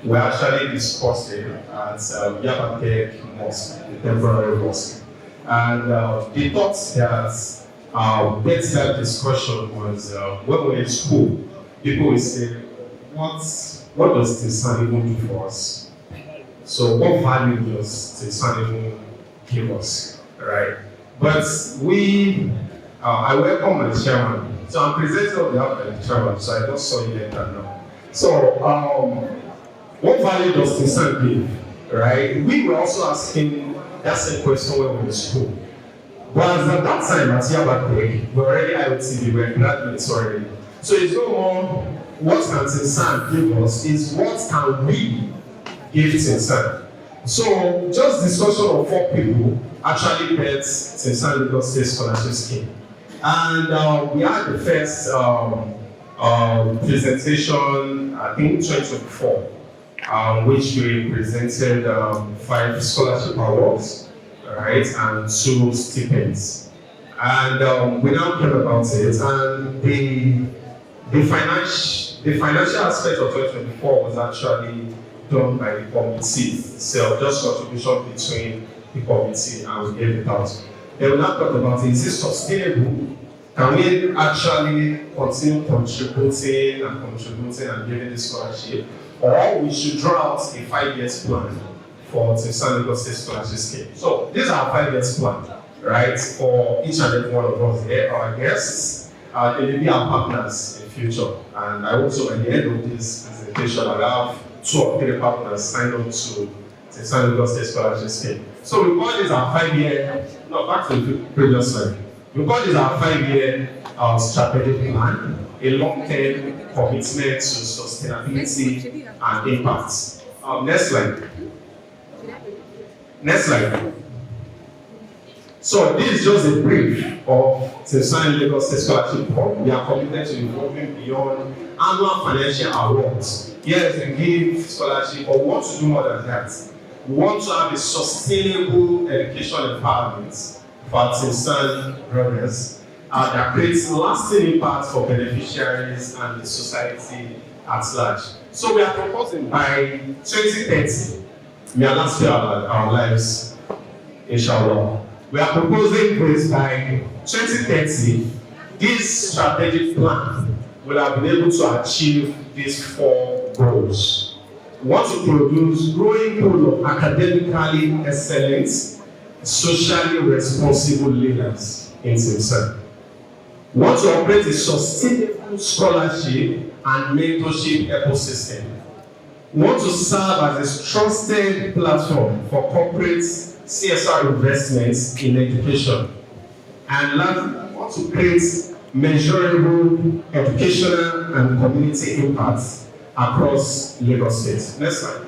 we actually discussed it at Adebakin Mosque, the temporary mosque. And the thoughts that led that discussion was when we were in school, people will say, what does Timsan even do for us? So what value does Timsan even give us, right? But I welcome my chairman. So I'm presenting on behalf of the chairman, so I just saw you later now. So what value does Timsan give, right? We were also asking that same question when we were in school. But at that time at Adebakin, we were already IOT, we were graduates already. So it's no more what can Timsan give us, is what can we give Timsan. So just discussion of 4 people actually bet Timsan Lagos State Scholarship Scheme. And we had the first presentation, I think 2024, which we presented 5 scholarship awards, right, and 2 stipends. And we now came about it, and the financial aspect of 2024 was actually done by the committee itself, just contribution between the committee, and we gave it out. They will now talk about, is it sustainable? Can we actually continue contributing and giving the scholarship? Or we should draw out a 5-year plan for Timsan Lagos State Scholarship Scheme. So these are 5-year plan, right, for each and every one of us here, our guests, they may be our partners in future. And I also, at the end of this presentation, I'll have 2 or 3 partners sign up to Timsan Lagos State Scholarship Scheme. So we call this our 5-year, no, back to the previous slide. We call this our 5-year strategic plan, a long-term commitment to sustainability and impact. Next slide. Next slide. So this is just a brief of Timsan Lagos State Scholarship Program. We are committed to evolving beyond annual financial awards. Yes, we give scholarship, but we want to do more than that. We want to have a sustainable education empowerment for Timsan brothers that creates lasting impact for beneficiaries and the society at large. So we are proposing by 2030, may Allah spare our lives, inshallah. We are proposing this by 2030, this strategic plan will have been able to achieve these 4 goals. We want to produce growing pool of academically excellent, socially responsible leaders in Timsan. We want to operate a sustainable scholarship and mentorship ecosystem. We want to serve as a trusted platform for corporate CSR investments in education. And lastly, we want to create measurable educational and community impacts across Lagos State. Next slide.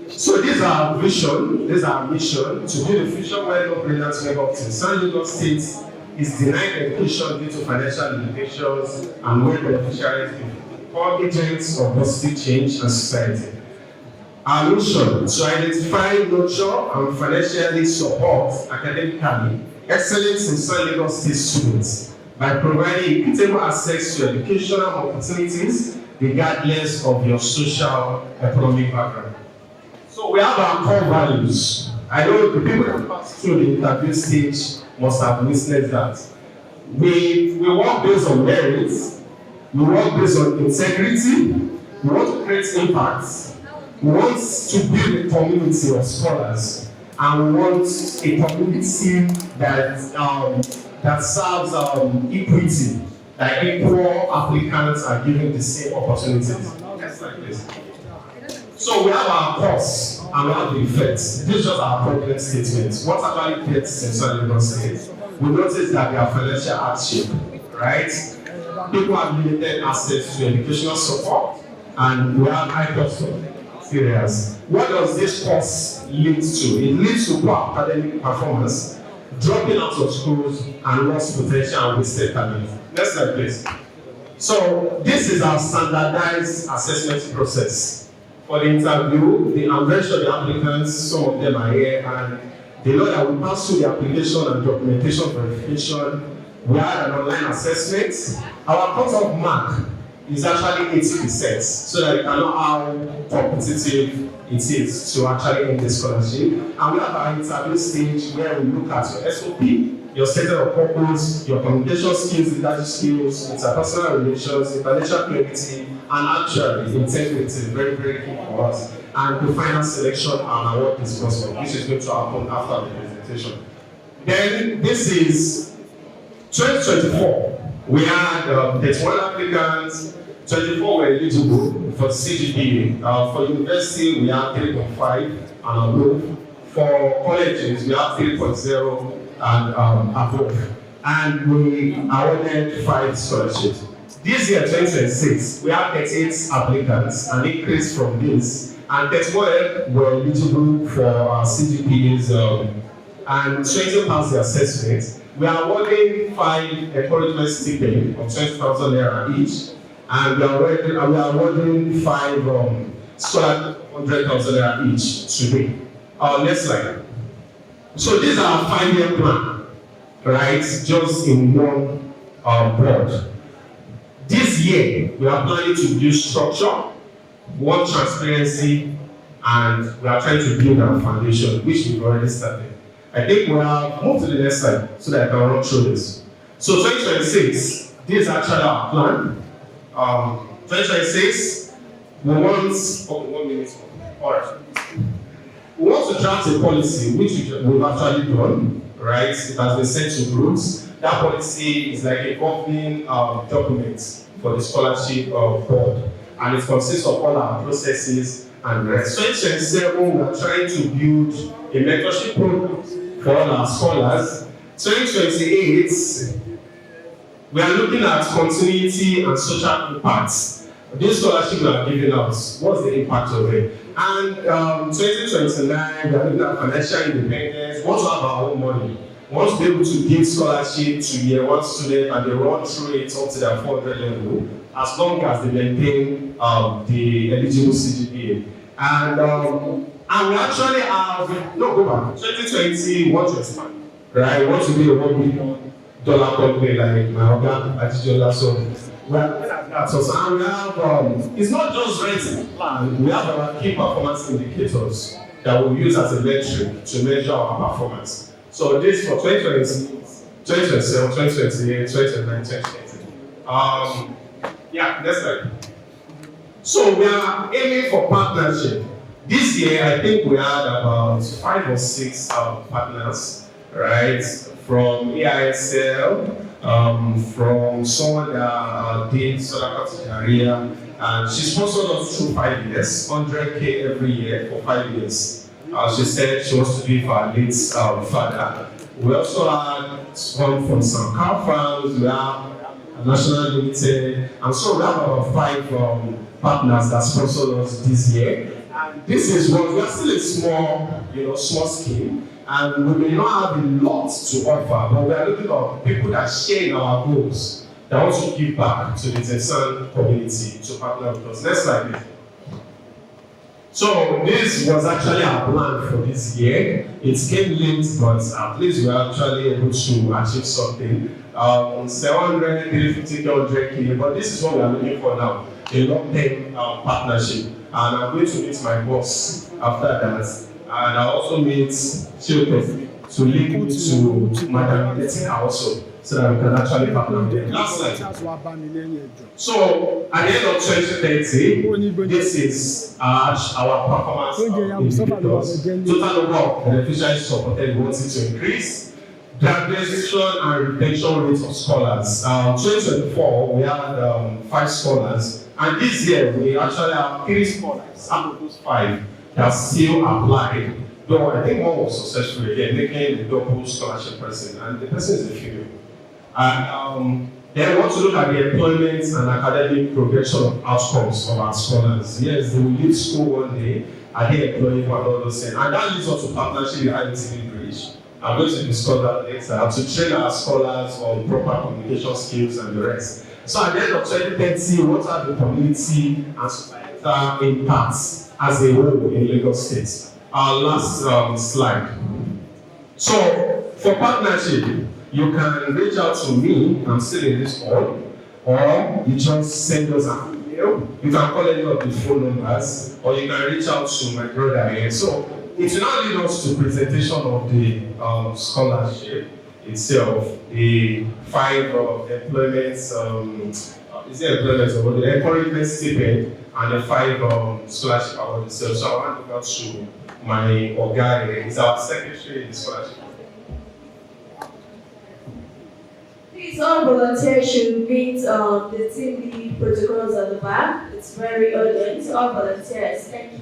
So this is our vision, this is our mission, to build a future where no brilliant member of Timsan Lagos State is denied education due to financial limitations, and where beneficiaries become agents of positive change in society. Our mission to identify, nurture, and financially support academically excellent Timsan Lagos State students by providing equitable access to educational opportunities regardless of your social economic background. So we have our core values. I know the people that passed through the interview stage must have witnessed that. We work based on merits, we work based on integrity, we want to create impact, we want to build a community of scholars, and we want a community that serves equity, that equal applicants are given the same opportunities. Next slide, please. So we have our cause and we have the effects. This is just our problem statement. What actually gets Timsan Lagos State? We notice that they are financial hardship, right? People have limited access to educational support, and we have high cost of areas. What does this course lead to? It leads to poor academic performance, dropping out of schools, and lost potential and wasted talent. Next slide, please. So this is our standardized assessment process. For the interview, I'm very sure the applicants, some of them are here, and they know that we pass through the application and documentation verification. We had an online assessment. Our cut-off mark is actually 80%, so that you can know how competitive it is to actually earn the scholarship. And we have our interview stage where we look at your SOP, your statement of purpose, your communication skills, leadership skills, interpersonal relations, intellectual clarity, and actually integrity, very, very key for us. And the final selection and award disbursement, which is going to happen after the presentation. Then this is 2024. We had 31 applicants, 24 were eligible for CGPA. For university, we have 3.5 and above. For colleges, we have 3.0 and above. And we awarded 5 scholarships. This year, 2026, we have 38 applicants, an increase from this. And 31 were eligible for CGPAs and 20 passed the assessment. We are awarding 5 encouragement stipends of 20,000 naira each. And we are awarding 5 scholarships of 100,000 naira each today. Next slide. So these are our 5-year plan, right? Just in one board. This year, we are planning to build structure, one transparency, and we are trying to build our foundation, which we've already started. I think we have moved to the next slide so that I can run through this. So 2026, this is actually our plan. 2026, we want, 1 minute, all right. We want to draft a policy, which we've actually done, right? It has been sent to groups. That policy is like a governing document for the scholarship board, and it consists of all our processes and the rest. 2027, we are trying to build a mentorship program for all our scholars. 2028, we are looking at continuity and social impacts. This scholarship we are giving out, what's the impact of it? And 2029, we are looking at financial independence. We want to have our own money. We want to be able to give scholarship to year 1 student and they run through it up to their 400 level, as long as they maintain the eligible CGPA. And we actually have, no, go back, 2020, we want to expand, right? We want to be a $1 billion company like my organ, Adebakin. So we are looking at that. So and we have, it's not just renting plan, we have our key performance indicators that we use as a metric to measure our performance. So this for 2020, 2027, 2028, 2029, 2030. Yeah, next slide. So we are aiming for partnership. This year, I think we had about 5 or 6 partners, right? From AISL, from someone that did Sadaqat Jariya, and she sponsored us through 5 years, 100K every year for 5 years. She said she wants to be for her late father. We also had one from some car firms, we have a National Limited, and so we have about 5 partners that sponsored us this year. And this is what we are still a small scheme, and we may not have a lot to offer, but we are looking at people that share in our goals, that want to give back to the Timsan community to partner with us. Next slide, please. So this was actually our plan for this year. It came late, but at least we are actually able to achieve something. 700, 350, 100K, but this is what we are looking for now, a long-term partnership. And I'm going to meet my boss after that. And I also meet Chilpe to link me to Madam Letica also, so that we can actually partner with them. Last slide. So at the end of 2030, this is our performance indicators. Total number of beneficiaries supported wanting to increase. Graduation and retention rate of scholars. 2024, we had 5 scholars. And this year, we actually have 3 scholars out of those 5 that still applied. Though I think one was successful again, making a double scholarship person, and the person is a female. And then we want to look at the employment and academic progression of outcomes of our scholars. Yes, they will leave school one day, and they employ for all those things. And that leads us to partnership with ITV Bridge. I'm going to discuss that later, to train our scholars on proper communication skills and the rest. So at the end of 2030, what are the community and societal impacts as a whole in Lagos State? Our last slide. So for partnership, you can reach out to me. I'm still in this hall. or you just send us an email. You can call any of the phone numbers, or you can reach out to my brother here. So it will now lead us to presentation of the scholarship itself, the 5 employments, is there employment or the encouragement stipend, and the 5 scholarship award itself. So I want to go to my Oga here. He's our secretary in the scholarship. Please, all volunteers should meet the team lead protocols at the back. It's very urgent. All volunteers, thank you.